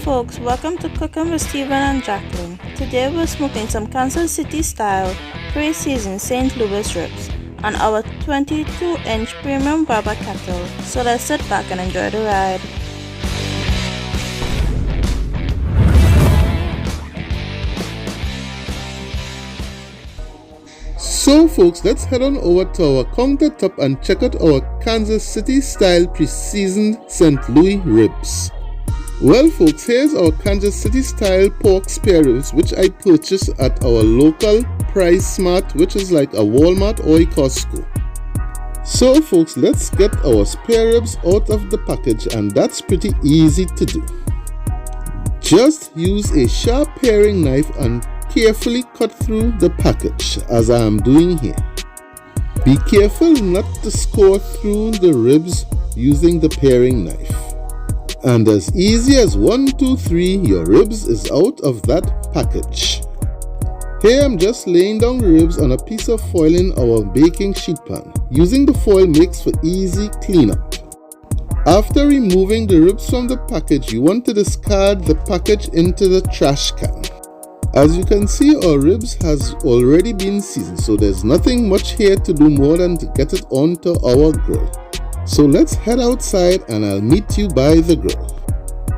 folks, welcome to Cooking with Stephen and Jacqueline. Today we're smoking some Kansas City style pre-seasoned St. Louis ribs on our 22-inch premium rubber kettle. So let's sit back and enjoy the ride. So folks, let's head on over to our countertop and check out our Kansas City style pre-seasoned St. Louis ribs. Well folks, here's our Kansas City style pork spare ribs which I purchased at our local Price Smart, which is like a Walmart or a Costco. So folks, let's get our spare ribs out of the package, and that's pretty easy to do. Just use a sharp paring knife and carefully cut through the package as I am doing here. Be careful not to score through the ribs using the paring knife. And as easy as 1, 2, 3, your ribs is out of that package. Here I'm just laying down the ribs on a piece of foil in our baking sheet pan. Using the foil makes for easy cleanup. After removing the ribs from the package, you want to discard the package into the trash can. As you can see, our ribs has already been seasoned, so there's nothing much here to do more than to get it onto our grill. So let's head outside and I'll meet you by the grill.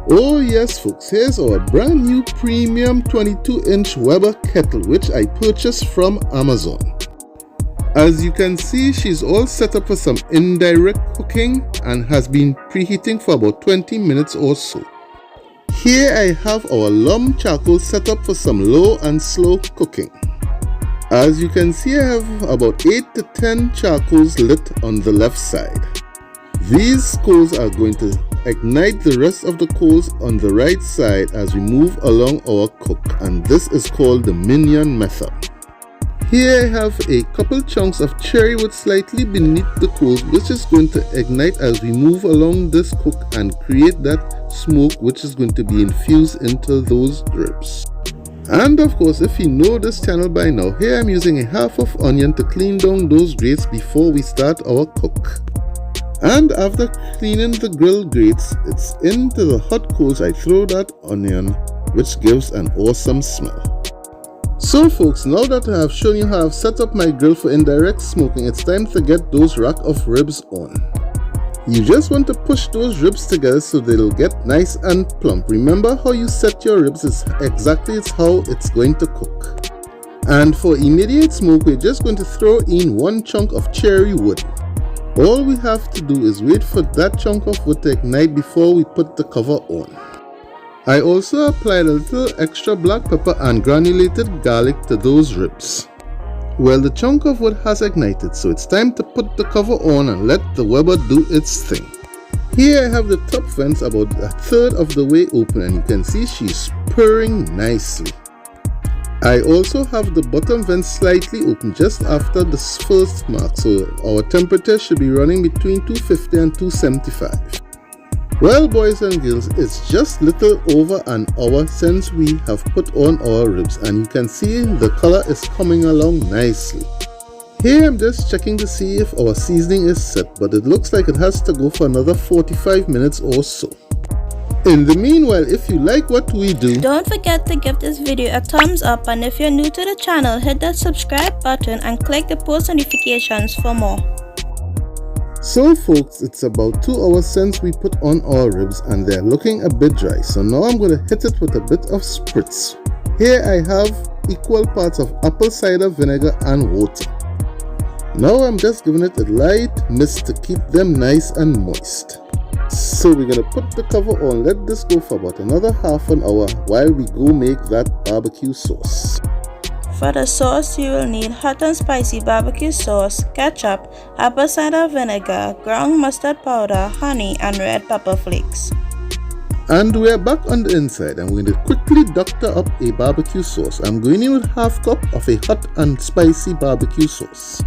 Oh yes folks, here's our brand new premium 22-inch Weber kettle which I purchased from Amazon. As you can see, she's all set up for some indirect cooking and has been preheating for about 20 minutes or so. Here I have our lump charcoal set up for some low and slow cooking. As you can see, I have about 8 to 10 charcoals lit on the left side. These coals are going to ignite the rest of the coals on the right side as we move along our cook, and this is called the minion method. Here I have a couple chunks of cherry wood slightly beneath the coals, which is going to ignite as we move along this cook and create that smoke which is going to be infused into those ribs. And of course, if you know this channel by now, here I'm using a half of onion to clean down those grates before we start our cook. And after cleaning the grill grates, it's into the hot coals I throw that onion, which gives an awesome smell. So folks, now that I have shown you how I've set up my grill for indirect smoking, it's time to get those rack of ribs on. You just want to push those ribs together so they'll get nice and plump. Remember, how you set your ribs is exactly how it's going to cook. And for immediate smoke, we're just going to throw in 1 chunk of cherry wood. All we have to do is wait for that chunk of wood to ignite before we put the cover on. I also applied a little extra black pepper and granulated garlic to those ribs. Well, the chunk of wood has ignited, so it's time to put the cover on and let the Weber do its thing. Here I have the top vents about 1/3 of the way open, and you can see she's purring nicely. I also have the bottom vent slightly open just after the first mark, so our temperature should be running between 250 and 275. Well boys and girls, it's just little over an hour since we have put on our ribs, and you can see the color is coming along nicely. Here I'm just checking to see if our seasoning is set, but it looks like it has to go for another 45 minutes or so. In the meanwhile, if you like what we do, don't forget to give this video a thumbs up, and if you're new to the channel, hit that subscribe button and click the post notifications for more. So folks, it's about 2 hours since we put on our ribs and they're looking a bit dry, so now I'm going to hit it with a bit of spritz. Here I have equal parts of apple cider vinegar and water. Now I'm just giving it a light mist to keep them nice and moist. So we're going to put the cover on, let this go for about another half an hour while we go make that barbecue sauce. For the sauce, you will need hot and spicy barbecue sauce, ketchup, apple cider vinegar, ground mustard powder, honey, and red pepper flakes. And we're back on the inside, and we're going to quickly doctor up a barbecue sauce. I'm going in with 1/2 cup of a hot and spicy barbecue sauce.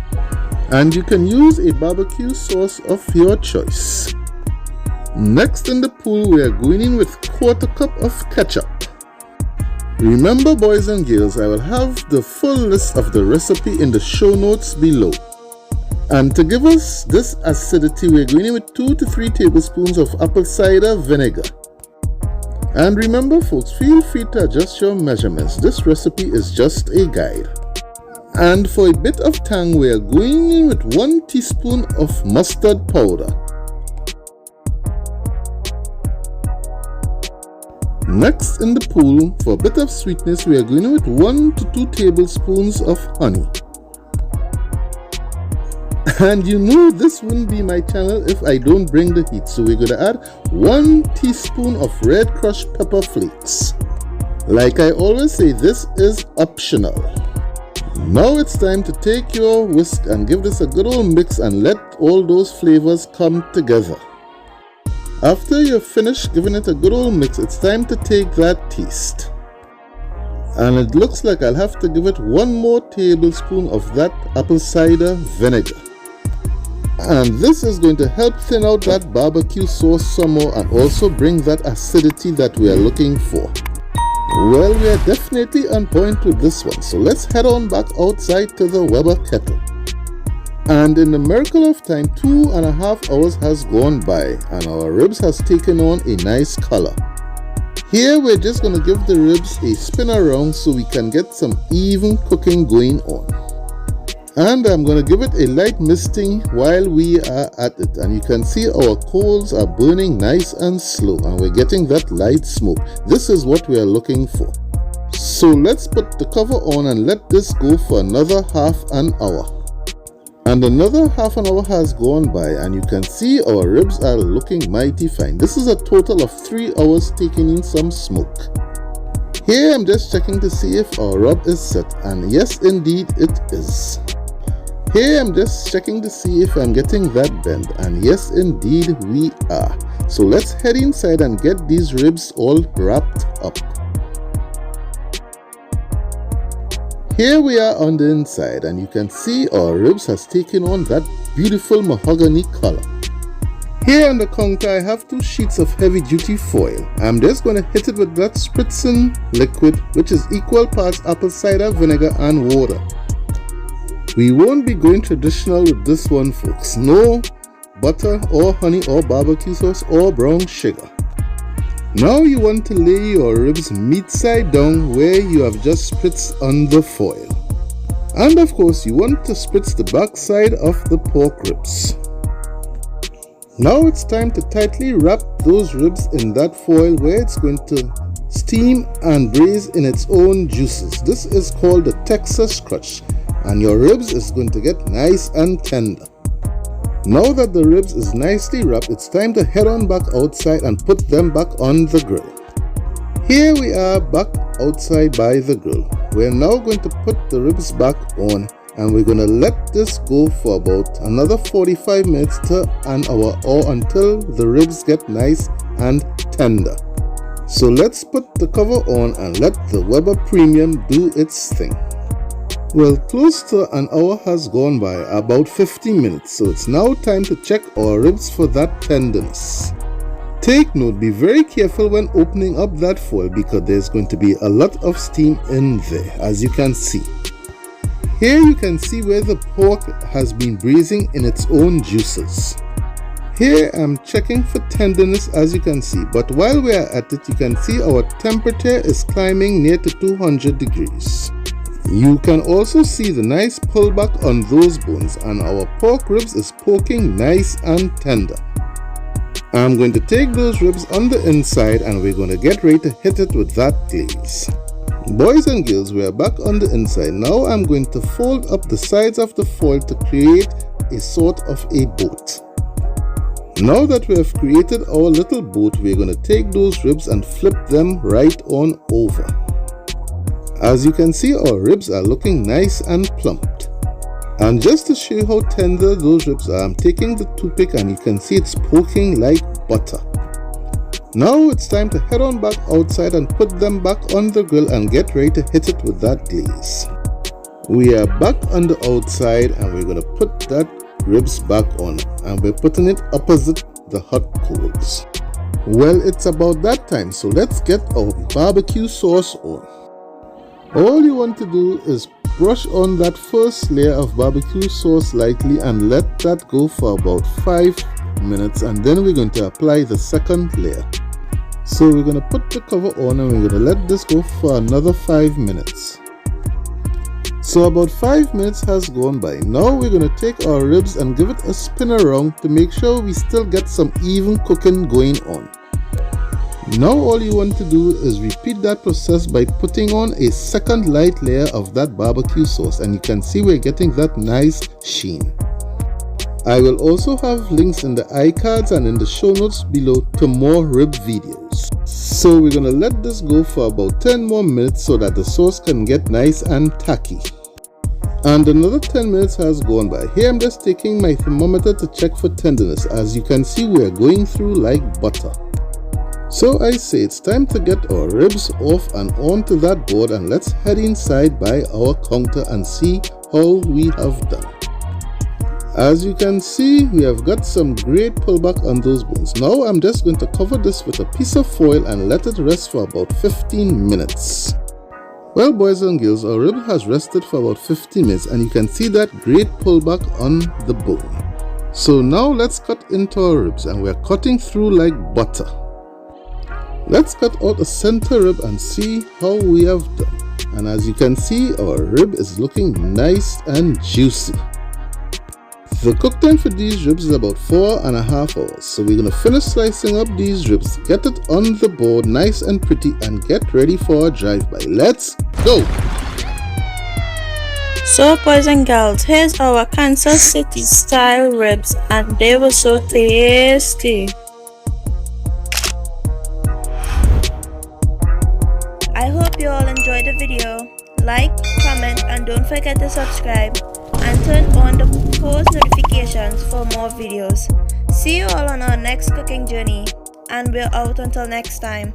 And you can use a barbecue sauce of your choice. Next in the pool, we are going in with 1/4 cup of ketchup. Remember boys and girls, I will have the full list of the recipe in the show notes below. And to give us this acidity, we're going in with 2 to 3 tablespoons of apple cider vinegar. And remember folks, feel free to adjust your measurements. This recipe is just a guide. And for a bit of tang, we are going in with 1 teaspoon of mustard powder. Next in the pool, for a bit of sweetness, we are going in with 1 to 2 tablespoons of honey. And you know this wouldn't be my channel if I don't bring the heat, so we're going to add 1 teaspoon of red crushed pepper flakes. Like I always say, this is optional. Now it's time to take your whisk and give this a good old mix and let all those flavors come together. After you're finished giving it a good old mix, it's time to take that taste. And it looks like I'll have to give it 1 more tablespoon of that apple cider vinegar. And this is going to help thin out that barbecue sauce some more and also bring that acidity that we are looking for. Well, we are definitely on point with this one, so let's head on back outside to the Weber kettle. And in the miracle of time, 2.5 hours has gone by and our ribs has taken on a nice color. Here we're just going to give the ribs a spin around so we can get some even cooking going on. And I'm going to give it a light misting while we are at it. And you can see our coals are burning nice and slow and we're getting that light smoke. This is what we are looking for. So let's put the cover on and let this go for another half an hour. And another half an hour has gone by and you can see our ribs are looking mighty fine. This is a total of 3 hours taking in some smoke. Here I'm just checking to see if our rub is set, and yes indeed it is. Here I'm just checking to see if I'm getting that bend, and yes indeed we are. So let's head inside and get these ribs all wrapped up. Here we are on the inside and you can see our ribs has taken on that beautiful mahogany color. Here on the counter I have 2 sheets of heavy duty foil. I'm just going to hit it with that spritzing liquid, which is equal parts apple cider vinegar and water. We won't be going traditional with this one folks. No butter or honey or barbecue sauce or brown sugar. Now you want to lay your ribs meat side down where you have just spritzed on the foil. And of course you want to spritz the back side of the pork ribs. Now it's time to tightly wrap those ribs in that foil where it's going to steam and braise in its own juices. This is called the Texas crunch, and your ribs is going to get nice and tender. Now that the ribs is nicely wrapped, it's time to head on back outside and put them back on the grill. Here we are back outside by the grill. We're now going to put the ribs back on and we're going to let this go for about another 45 minutes to an hour or until the ribs get nice and tender. So let's put the cover on and let the Weber Premium do its thing. Well, close to an hour has gone by, about 50 minutes, so it's now time to check our ribs for that tenderness. Take note, be very careful when opening up that foil because there's going to be a lot of steam in there, as you can see. Here you can see where the pork has been braising in its own juices. Here I'm checking for tenderness, as you can see, but while we are at it, you can see our temperature is climbing near to 200 degrees. You can also see the nice pullback on those bones, and our pork ribs is poking nice and tender. I'm going to take those ribs on the inside and we're going to get ready to hit it with that glaze. Boys and girls, we are back on the inside. Now I'm going to fold up the sides of the foil to create a sort of a boat. Now that we have created our little boat, we're going to take those ribs and flip them right on over. As you can see, our ribs are looking nice and plumped. And just to show you how tender those ribs are, I'm taking the toothpick and you can see it's poking like butter. Now it's time to head on back outside and put them back on the grill and get ready to hit it with that glaze. We are back on the outside and we're going to put that ribs back on, and we're putting it opposite the hot coals. Well, it's about that time, so let's get our barbecue sauce on. All you want to do is brush on that first layer of barbecue sauce lightly and let that go for about 5 minutes, and then we're going to apply the second layer. So we're going to put the cover on and we're going to let this go for another 5 minutes. So about 5 minutes has gone by. Now we're going to take our ribs and give it a spin around to make sure we still get some even cooking going on. Now all you want to do is repeat that process by putting on a second light layer of that barbecue sauce, and you can see we're getting that nice sheen. I will also have links in the iCards and in the show notes below to more rib videos. So we're going to let this go for about 10 more minutes so that the sauce can get nice and tacky. And another 10 minutes has gone by. Here I'm just taking my thermometer to check for tenderness. As you can see, we're going through like butter. So I say it's time to get our ribs off and onto that board, and let's head inside by our counter and see how we have done. As you can see, we have got some great pullback on those bones. Now I'm just going to cover this with a piece of foil and let it rest for about 15 minutes. Well, boys and girls, our rib has rested for about 15 minutes and you can see that great pullback on the bone. So now let's cut into our ribs, and we're cutting through like butter. Let's cut out a center rib and see how we have done. And as you can see, our rib is looking nice and juicy. The cook time for these ribs is about 4.5 hours. So we're going to finish slicing up these ribs, get it on the board nice and pretty, and get ready for a drive-by. Let's go! So boys and girls, here's our Kansas City style ribs, and they were so tasty. I hope you all enjoyed the video. Like, comment, and don't forget to subscribe and turn on the post notifications for more videos. See you all on our next cooking journey, and we're out until next time.